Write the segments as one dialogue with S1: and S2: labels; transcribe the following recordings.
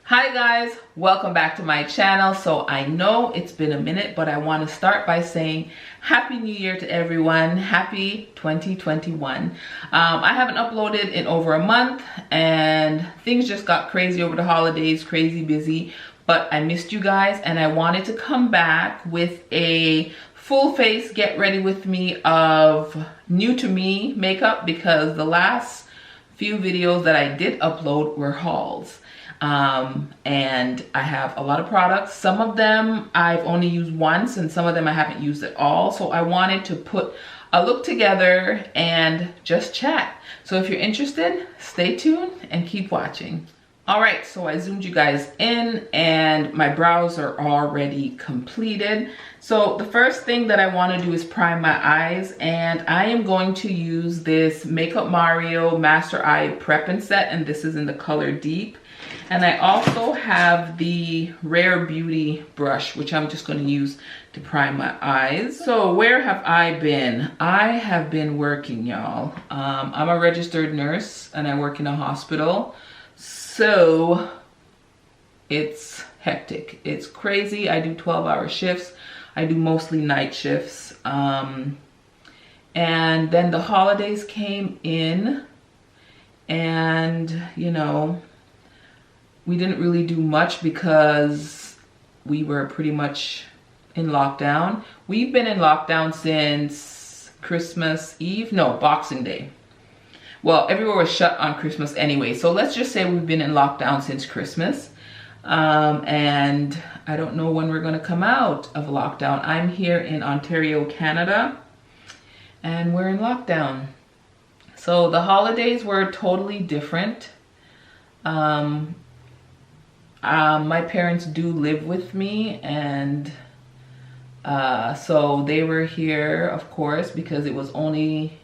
S1: Hi guys, welcome back to my channel. So I know it's been a minute, but I want to start by saying Happy New Year to everyone. Happy 2021. I haven't uploaded in over a month and things just got crazy over the holidays, crazy busy, but I missed you guys and I wanted to come back with a full face get ready with me of new to me makeup, because the last few videos that I did upload were hauls. And I have a lot of products. Some of them I've only used once and some of them I haven't used at all. So I wanted to put a look together and just chat. So if you're interested, stay tuned and keep watching. All right, so I zoomed you guys in and my brows are already completed. So the first thing that I want to do is prime my eyes, and I am going to use this Makeup Mario Master Eye Prep and Set, and this is in the color Deep. And I also have the Rare Beauty brush, which I'm just going to use to prime my eyes. So where have I been? I have been working, y'all. I'm a registered nurse and I work in a hospital. So it's hectic. It's crazy. I do 12-hour shifts. I do mostly night shifts. And then the holidays came in and, you know, we didn't really do much because we were pretty much in lockdown. We've been in lockdown since Christmas Eve, no, Boxing Day. Well, everywhere was shut on Christmas anyway. So let's just say we've been in lockdown since Christmas. And I don't know when we're gonna come out of lockdown. I'm here in Ontario, Canada, and we're in lockdown. So the holidays were totally different. My parents do live with me, and so they were here, of course, because it was only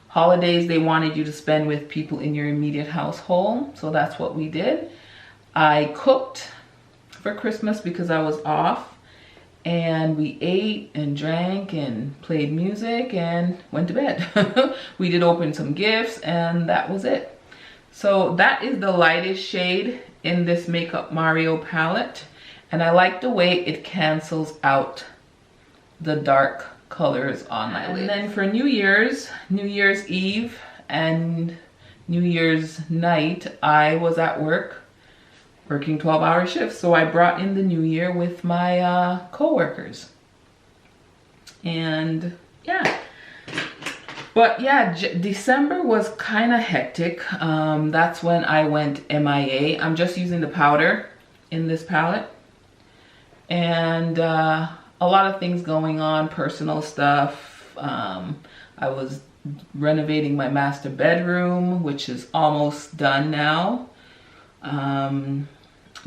S1: holidays they wanted you to spend with people in your immediate household. So that's what we did. I cooked for Christmas because I was off, and we ate and drank and played music and went to bed. We did open some gifts and that was it. So that is the lightest shade in this Makeup Mario palette, and I like the way it cancels out the dark colors on my lid. And then for New Year's Eve and New Year's night, I was at work working 12-hour shifts. So I brought in the new year with my co-workers. And yeah. But yeah, December was kind of hectic. That's when I went MIA. I'm just using the powder in this palette. And a lot of things going on, personal stuff. I was renovating my master bedroom, which is almost done now.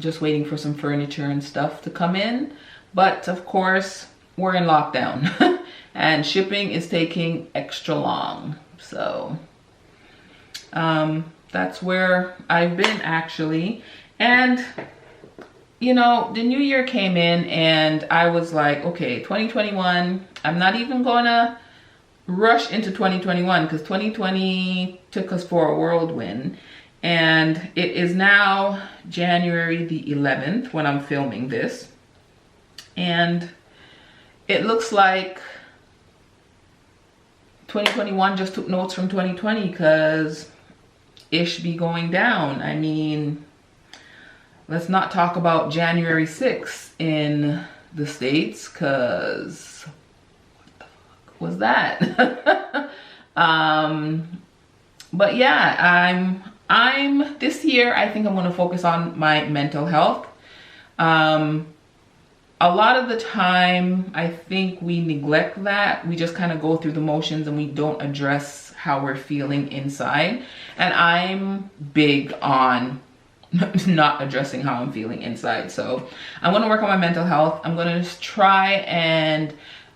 S1: Just waiting for some furniture and stuff to come in. But of course, we're in lockdown and shipping is taking extra long. So that's where I've been actually. And you know, the new year came in and I was like, okay, 2021, I'm not even gonna rush into 2021 because 2020 took us for a whirlwind. And it is now January the 11th when I'm filming this. And it looks like 2021 just took notes from 2020 because ish be going down. I mean, let's not talk about January 6th in the States, because what the fuck was that? But yeah, I'm this year, I think I'm going to focus on my mental health. A lot of the time, I think we neglect that. We just kind of go through the motions and we don't address how we're feeling inside. And I'm big on not addressing how I'm feeling inside. So I'm going to work on my mental health. I'm going to try and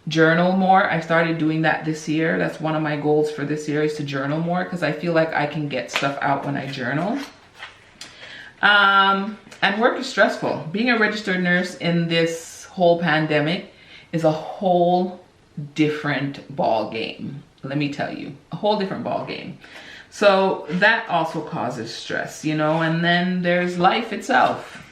S1: journal more. I started doing that this year. That's one of my goals for this year, is to journal more, because I feel like I can get stuff out when I journal. And work is stressful. Being a registered nurse in this whole pandemic is a whole different ball game. Let me tell you, a whole different ball game. So that also causes stress, you know, and then there's life itself.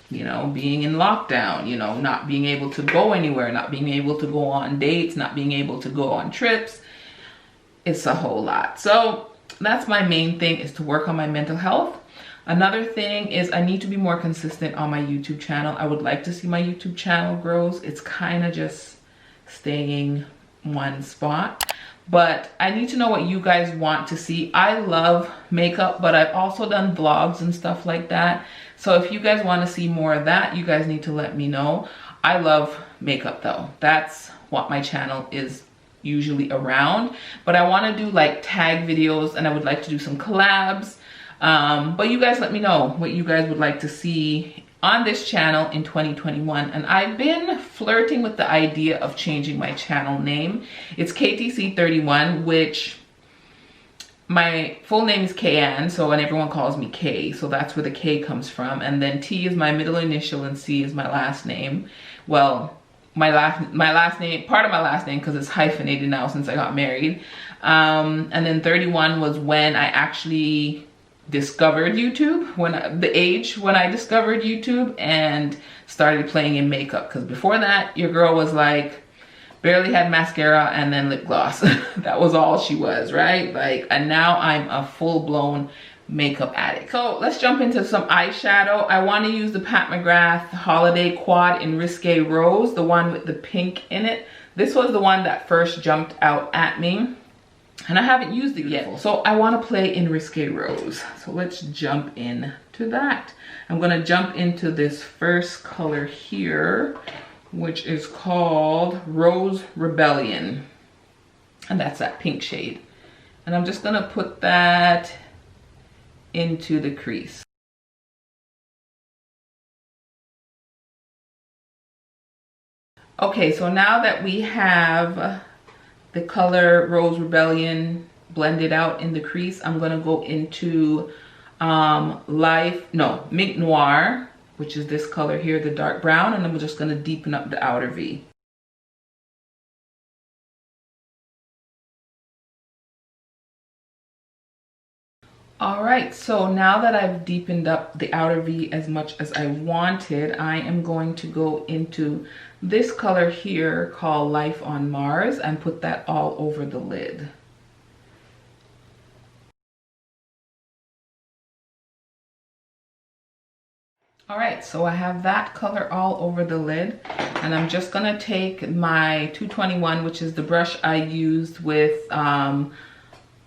S1: you know, being in lockdown, you know, not being able to go anywhere, not being able to go on dates, not being able to go on trips. It's a whole lot. So that's my main thing, is to work on my mental health. Another thing is I need to be more consistent on my YouTube channel. I would like to see my YouTube channel grows. It's kind of just staying one spot. But I need to know what you guys want to see. I love makeup, but I've also done vlogs and stuff like that. So if you guys want to see more of that, you guys need to let me know. I love makeup though. That's what my channel is usually around. But I want to do like tag videos, and I would like to do some collabs. But you guys let me know what you guys would like to see on this channel in 2021. And I've been flirting with the idea of changing my channel name. It's Kaytc31, which my full name is Kayanne, so when everyone calls me Kay, so that's where the K comes from. And then T is my middle initial and C is my last name. Well, my last name, part of my last name, because it's hyphenated now since I got married. And then 31 was when I actually discovered YouTube, the age when I discovered YouTube and started playing in makeup. Because before that, your girl was like, barely had mascara and then lip gloss. That was all she was, right? Like, and now I'm a full-blown makeup addict. So let's jump into some eyeshadow. I want to use the Pat McGrath Holiday Quad in Risque Rose, the one with the pink in it. This was the one that first jumped out at me, and I haven't used it yet. So I want to play in Risque Rose. So let's jump in to that. I'm going to jump into this first color here, which is called Rose Rebellion. And that's that pink shade. And I'm just going to put that into the crease. Okay, so now that we have the color Rose Rebellion blended out in the crease, I'm gonna go into Mink Noir, which is this color here, the dark brown, and I'm just gonna deepen up the outer V. All right, so now that I've deepened up the outer V as much as I wanted, I am going to go into this color here called Life on Mars and put that all over the lid. All right, so I have that color all over the lid, and I'm just gonna take my 221, which is the brush I used with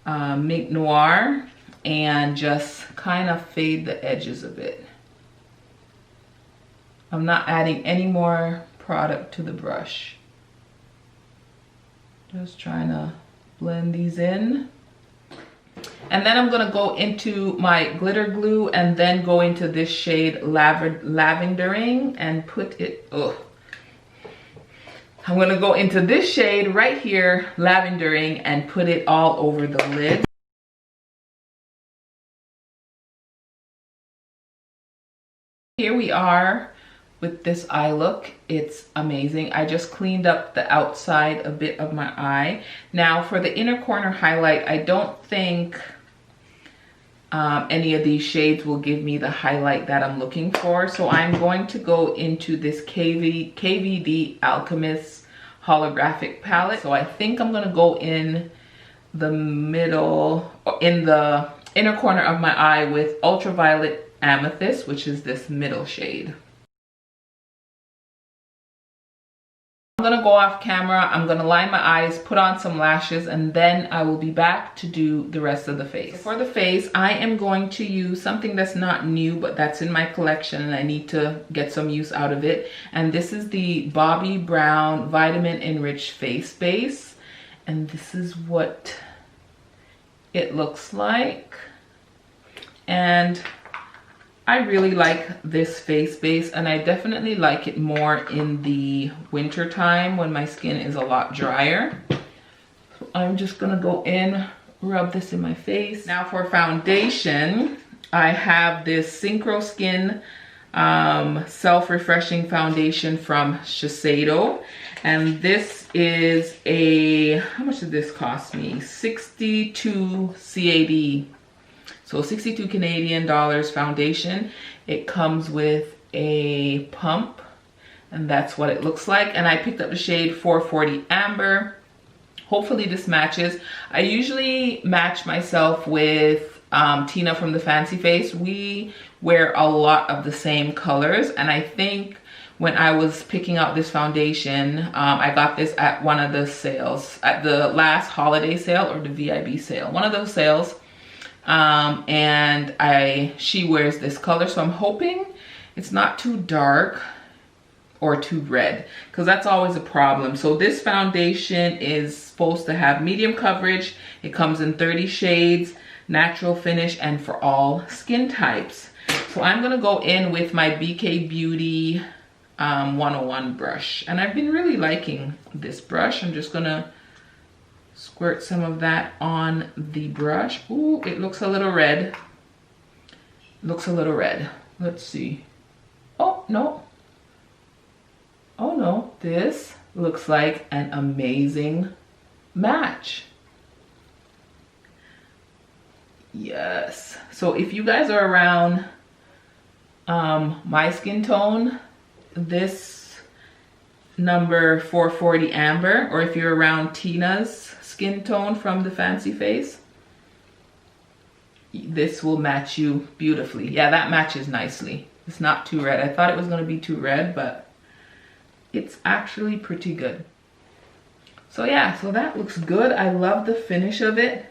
S1: Mink Noir, and just kind of fade the edges a bit. I'm not adding any more product to the brush. Just trying to blend these in. And then I'm gonna go into my glitter glue and then go into this shade Lavendering and put it, I'm gonna go into this shade right here, Lavendering, and put it all over the lid. Here we are with this eye look. It's amazing. I just cleaned up the outside a bit of my eye. Now for the inner corner highlight, I don't think any of these shades will give me the highlight that I'm looking for. So I'm going to go into this KVD Alchemist Holographic palette. So I think I'm gonna go in the middle, in the inner corner of my eye with Ultraviolet Amethyst, which is this middle shade. I'm gonna go off camera, I'm gonna line my eyes, put on some lashes, and then I will be back to do the rest of the face. So for the face, I am going to use something that's not new, but that's in my collection and I need to get some use out of it. And this is the Bobbi Brown Vitamin Enriched Face Base. And this is what it looks like. And I really like this face base, and I definitely like it more in the winter time when my skin is a lot drier. So I'm just gonna go in, rub this in my face. Now for foundation, I have this Synchro Skin self-refreshing foundation from Shiseido, and this is a, how much did this cost me? 62 CAD. So 62 Canadian dollars foundation. It comes with a pump, and that's what it looks like. And I picked up the shade 440 Amber. Hopefully this matches. I usually match myself with Tina from the Fancy Face. We wear a lot of the same colors, and I think when I was picking out this foundation, I got this at one of the sales, at the last holiday sale or the VIB sale, one of those sales. And she wears this color, so I'm hoping it's not too dark or too red, because that's always a problem. So this foundation is supposed to have medium coverage. It comes in 30 shades, natural finish, and for all skin types. So I'm gonna go in with my BK Beauty 101 brush, and I've been really liking this brush. I'm just gonna squirt some of that on the brush. Ooh, it looks a little red. Looks a little red. Let's see. Oh no. Oh no, this looks like an amazing match. Yes. So if you guys are around my skin tone, this number 440 Amber, or if you're around Tina's skin tone from the Fancy Face, this will match you beautifully. Yeah, that matches nicely. It's not too red. I thought it was going to be too red, but it's actually pretty good. So yeah, so that looks good. I love the finish of it.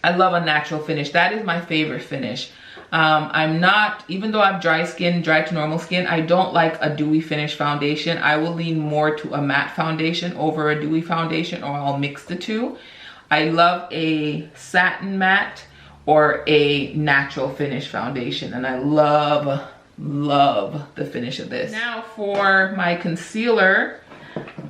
S1: I love a natural finish. That is my favorite finish. I'm not, even though I have dry skin, dry to normal skin, I don't like a dewy finish foundation. I will lean more to a matte foundation over a dewy foundation, or I'll mix the two. I love a satin matte or a natural finish foundation, and I love the finish of this. Now for my concealer,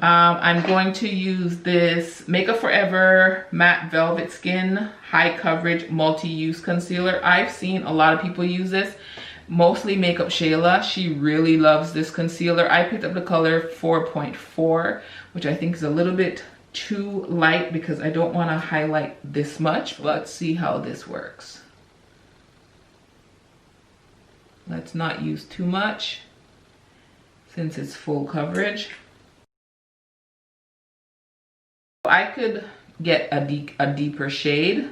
S1: I'm going to use this Makeup Forever Matte Velvet Skin High Coverage Multi-Use Concealer. I've seen a lot of people use this, mostly Makeup Shayla. She really loves this concealer. I picked up the color 4.4, which I think is a little bit too light because I don't want to highlight this much. Let's see how this works. Let's not use too much since it's full coverage. I could get a deeper shade.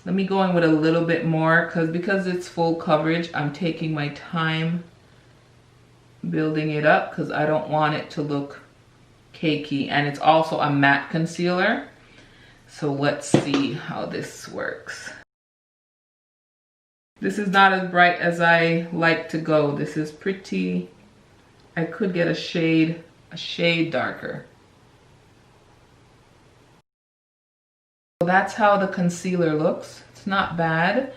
S1: Let me go in with a little bit more because it's full coverage. I'm taking my time building it up because I don't want it to look cakey, and it's also a matte concealer. So let's see how this works. This is not as bright as I like to go. This is pretty, I could get a shade darker. So that's how the concealer looks. It's not bad.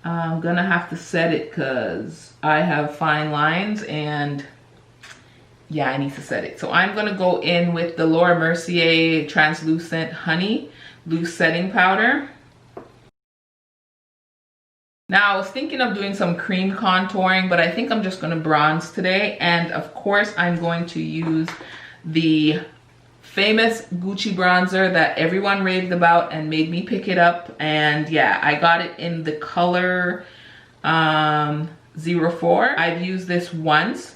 S1: I'm gonna have to set it because I have fine lines, and yeah, I need to set it. So I'm gonna go in with the Laura Mercier Translucent Honey Loose Setting Powder. Now I was thinking of doing some cream contouring, but I think I'm just gonna bronze today. And of course I'm going to use the famous Gucci bronzer that everyone raved about and made me pick it up. And yeah, I got it in the color 04. I've used this once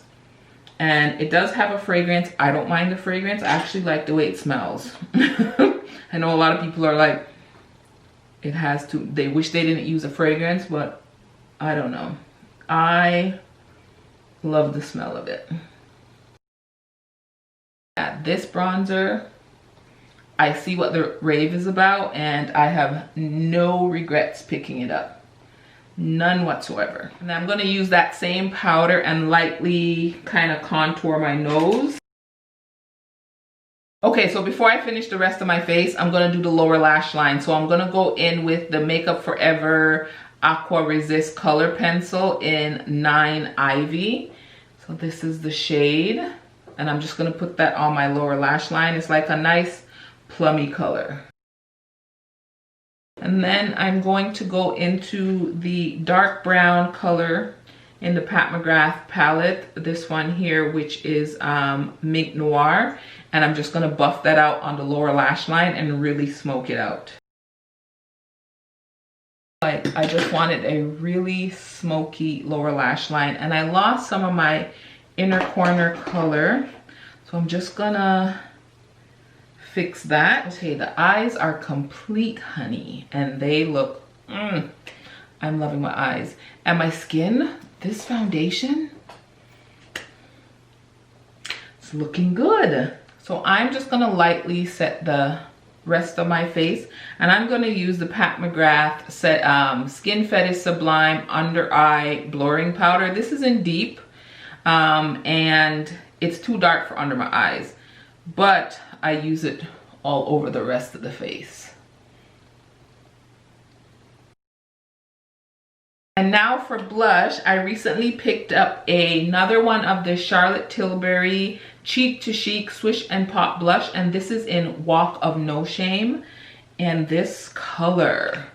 S1: and it does have a fragrance. I don't mind the fragrance. I actually like the way it smells. I know a lot of people are like, it has to, they wish they didn't use a fragrance, but I don't know. I love the smell of it. Yeah, this bronzer, I see what the rave is about, and I have no regrets picking it up. None whatsoever. And I'm gonna use that same powder and lightly kind of contour my nose. Okay, so before I finish the rest of my face, I'm gonna do the lower lash line. So I'm gonna go in with the Makeup Forever Aqua Resist Color Pencil in 9 Ivy. So this is the shade, and I'm just gonna put that on my lower lash line. It's like a nice plummy color. And then I'm going to go into the dark brown color in the Pat McGrath palette, this one here, which is Mink Noir, and I'm just gonna buff that out on the lower lash line and really smoke it out. like I just wanted a really smoky lower lash line, and I lost some of my inner corner color. So I'm just gonna fix that. Okay, the eyes are complete, honey, and they look, I'm loving my eyes. And my skin, this foundation, it's looking good. So I'm just gonna lightly set the rest of my face, and I'm gonna use the Pat McGrath Skin Fetish Sublime Under Eye Blurring Powder. This is in deep, and it's too dark for under my eyes, but I use it all over the rest of the face. And now for blush, I recently picked up another one of the Charlotte Tilbury Cheek to Chic Swish and Pop blush, and this is in Walk of No Shame. And this color,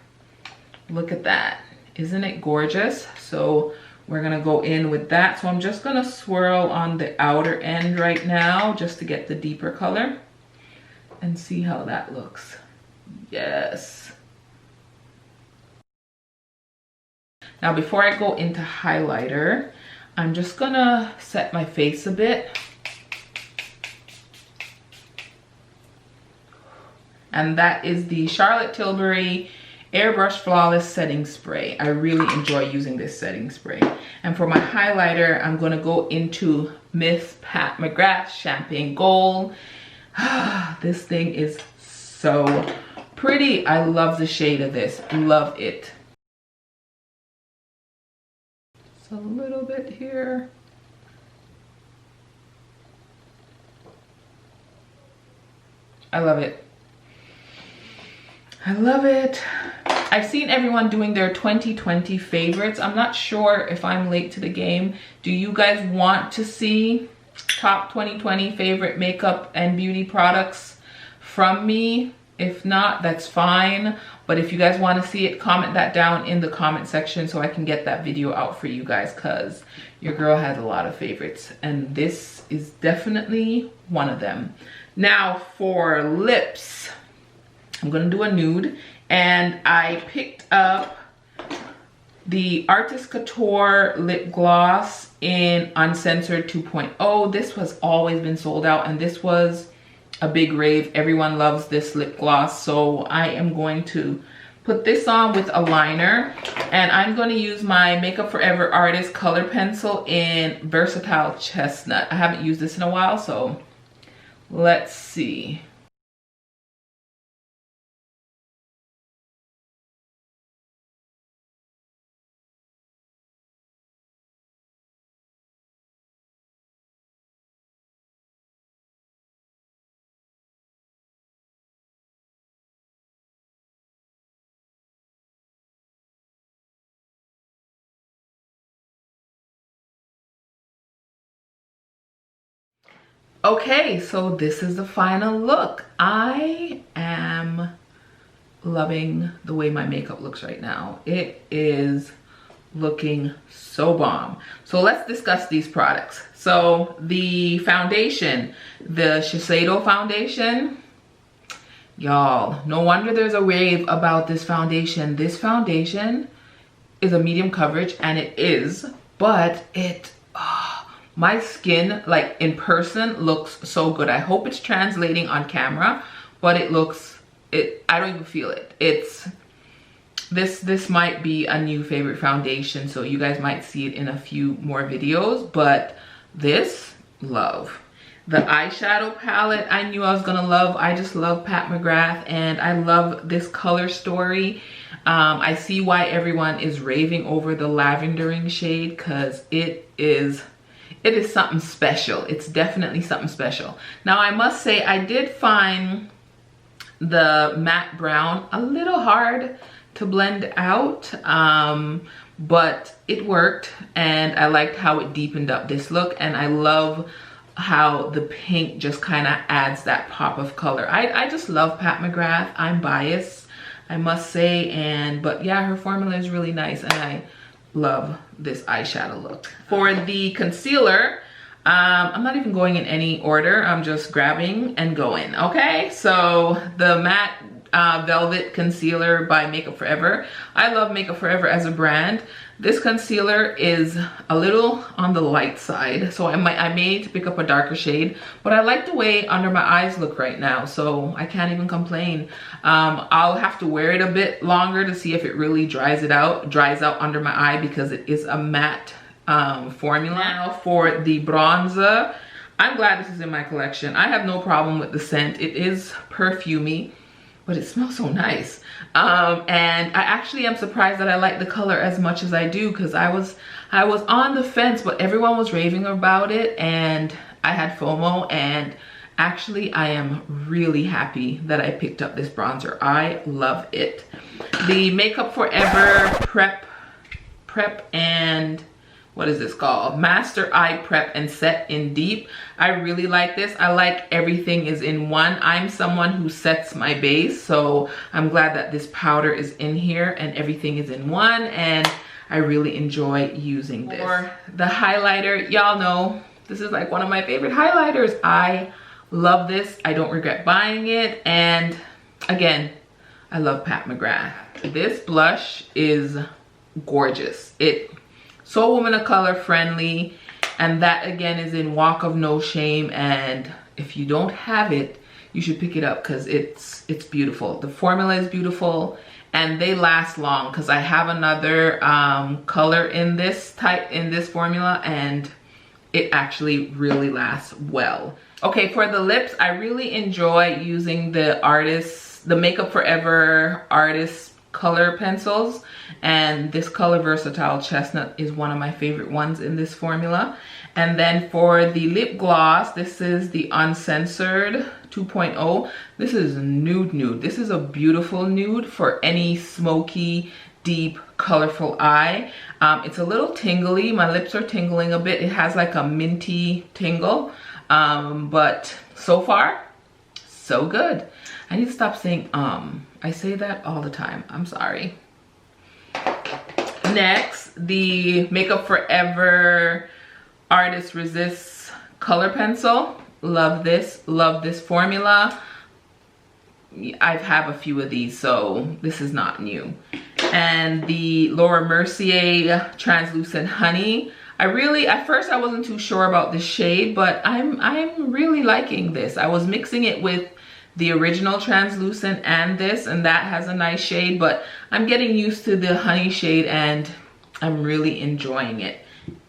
S1: look at that, isn't it gorgeous? So we're gonna go in with that. So I'm just gonna swirl on the outer end right now just to get the deeper color and see how that looks. Yes. Now before I go into highlighter, I'm just gonna set my face a bit. And that is the Charlotte Tilbury Airbrush Flawless Setting Spray. I really enjoy using this setting spray. And for my highlighter, I'm gonna go into Miss Pat McGrath Champagne Gold. This thing is so pretty. I love the shade of this, love it. A little bit here. I love it. I love it. I've seen everyone doing their 2020 favorites. I'm not sure if I'm late to the game. Do you guys want to see top 2020 favorite makeup and beauty products from me? If not, that's fine. But if you guys want to see it, comment that down in the comment section so I can get that video out for you guys, because your girl has a lot of favorites and this is definitely one of them. Now for lips, I'm gonna do a nude, and I picked up the Artist Couture lip gloss in Uncensored 2.0. This has always been sold out, and this was a big rave. Everyone loves this lip gloss, so I am going to put this on with a liner, and I'm going to use my Makeup Forever Artist color pencil in Versatile Chestnut. I haven't used this in a while, so let's see. Okay, so this is the final look. I am loving the way my makeup looks right now. It is looking so bomb. So let's discuss these products. So the foundation, the Shiseido foundation, y'all, no wonder there's a rave about this foundation. This foundation is a medium coverage, and it is, but it, my skin, like in person, looks so good. I hope it's translating on camera, but it looks, I don't even feel it. It's, this might be a new favorite foundation, so you guys might see it in a few more videos, but this, love. The eyeshadow palette, I knew I was gonna love. I just love Pat McGrath, and I love this color story. I see why everyone is raving over the lavendering shade, because it is something special. It's definitely something special. Now I must say, I did find the matte brown a little hard to blend out, but it worked, and I liked how it deepened up this look, and I love how the pink just kind of adds that pop of color. I just love Pat McGrath. I'm biased, I must say, but yeah, her formula is really nice, and I love this eyeshadow look. For the concealer, I'm not even going in any order. I'm just grabbing and going, okay? So the matte Velvet Concealer by Makeup Forever. I love Makeup Forever as a brand. This concealer is a little on the light side, so I may need to pick up a darker shade, but I like the way under my eyes look right now, so I can't even complain. I'll have to wear it a bit longer to see if it really dries out under my eye, because it is a matte formula. Now for the bronzer, I'm glad this is in my collection. I have no problem with the scent. It is perfumey, but it smells so nice. And I actually am surprised that I like the color as much as I do, because I was on the fence, but everyone was raving about it and I had FOMO, and actually I am really happy that I picked up this bronzer. I love it. The Makeup Forever Prep and what is this called? Master Eye Prep and Set in Deep. I really like this. I like everything is in one. I'm someone who sets my base, so I'm glad that this powder is in here and everything is in one, and I really enjoy using this. For the highlighter, y'all know this is like one of my favorite highlighters. I love this. I don't regret buying it, and again, I love Pat McGrath. This blush is gorgeous. So woman of color friendly, and that again is in Walk of No Shame, and if you don't have it, you should pick it up because it's beautiful. The formula is beautiful and they last long, because I have another color in this formula and it actually really lasts well. Okay, for the lips, I really enjoy using the Makeup Forever Artist color pencils, and this color Versatile Chestnut is one of my favorite ones in this formula. And then for the lip gloss, this is the Uncensored 2.0. This is nude. This is a beautiful nude for any smoky, deep, colorful eye. It's a little tingly. My lips are tingling a bit. It has like a minty tingle, but so far so good. I need to stop saying I say that all the time. I'm sorry. Next, the Makeup Forever Artist Resist color pencil. Love this formula. I have a few of these, so this is not new. And the Laura Mercier Translucent Honey. At first I wasn't too sure about this shade, but I'm really liking this. I was mixing it with the original translucent and this, and that has a nice shade, but I'm getting used to the honey shade and I'm really enjoying it.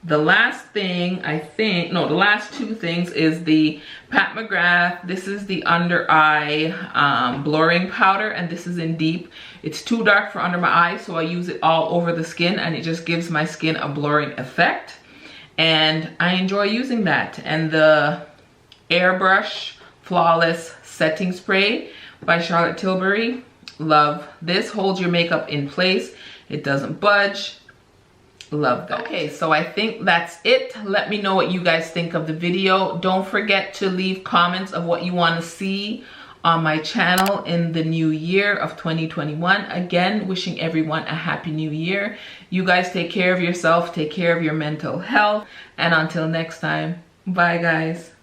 S1: The last thing, the last two things is the Pat McGrath. This is the under eye blurring powder, and this is in Deep. It's too dark for under my eyes, so I use it all over the skin and it just gives my skin a blurring effect, and I enjoy using that. And the Airbrush Flawless Setting Spray by Charlotte Tilbury. Love this. Holds your makeup in place. It doesn't budge. Love that. Okay, so I think that's it. Let me know what you guys think of the video. Don't forget to leave comments of what you want to see on my channel in the new year of 2021. Again, wishing everyone a happy new year. You guys take care of yourself, take care of your mental health, and until next time, bye guys.